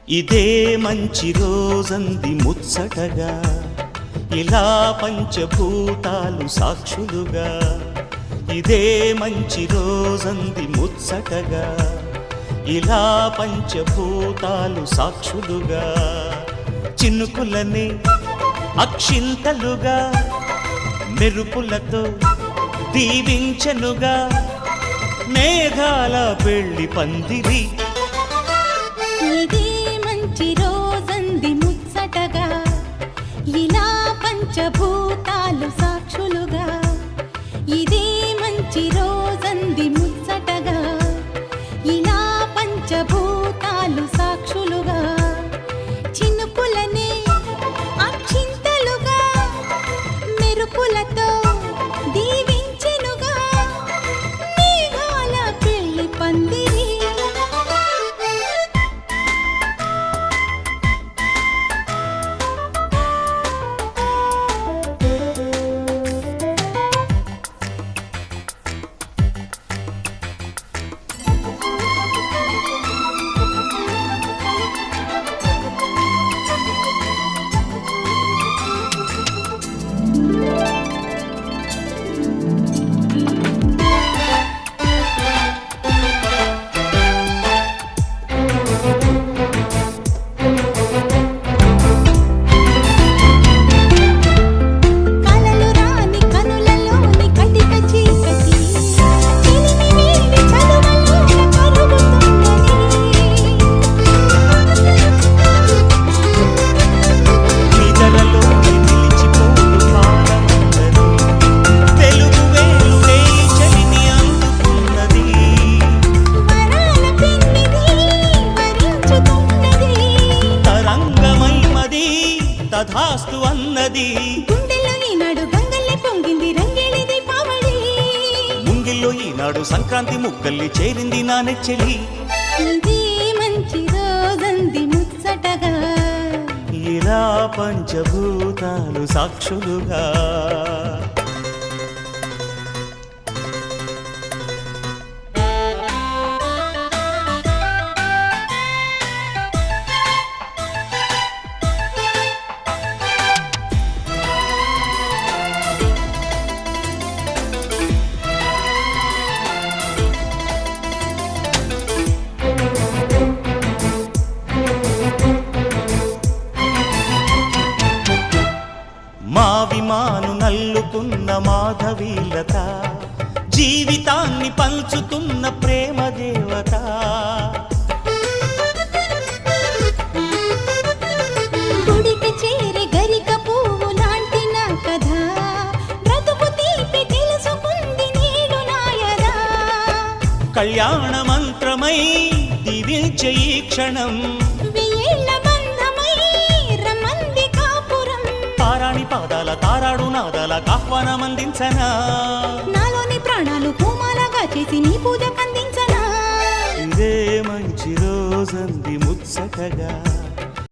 ఇదే మంచి రోజంది ముచ్చటగా, ఇలా పంచభూతాలు సాక్షులుగా. ఇదే మంచి రోజంది ముచ్చటగా, ఇలా పంచభూతాలు సాక్షులుగా. చినుకులని అక్షింతలుగా, మెరుపులతో దీవించెనుగా, మేఘాల పెళ్లి పందిరి. ఇదే మంచి రోజంది ముచ్చటగా, ఇలా పంచభూతాలు సాక్షులుగా. ఇదే మంచి రోజంది ముచ్చటగా, ఇలా పంచభూతాలు సాక్షులుగా. చినుకులనే అక్షింతలుగా, మెరుపులతో దీవించెనుగా, మేఘాల పెళ్లి పందిరి. తథాస్తు అన్నది గుండెల్లో ఈనాడు గంగల్లే పొంగింది రంగేళి దీపావళి. ముంగిల్లో ఈనాడు సంక్రాంతి ముగ్గల్లి చేరింది నా నెచ్చెలి. ఇదే మంచి రోజంది ముచ్చటగా, ఇలా పంచభూతాలు సాక్షులుగా. మా విమాను నల్లుకున్న మాధవీలత, జీవితాన్ని పంచుతున్న ప్రేమ దేవత. గుడికి చేరే గరిక పువ్వు లాంటి నా కథ, బ్రతుకు తీపి తెలుసుకుంది నేడు నాయదా. కళ్యాణ మంత్రమై దీవించే ఈ క్షణం, వెయ్యేళ్ల బంధమై రమ్మంది కాపురం. తారాణి పాదాల తారాడు నాదాల ఆహ్వానమందించనా, నాలోని ప్రాణాలు పూమాలగా చేసి నీ పూజ కందించనా. ఇదే మంచి రోజంది ముచ్చటగా,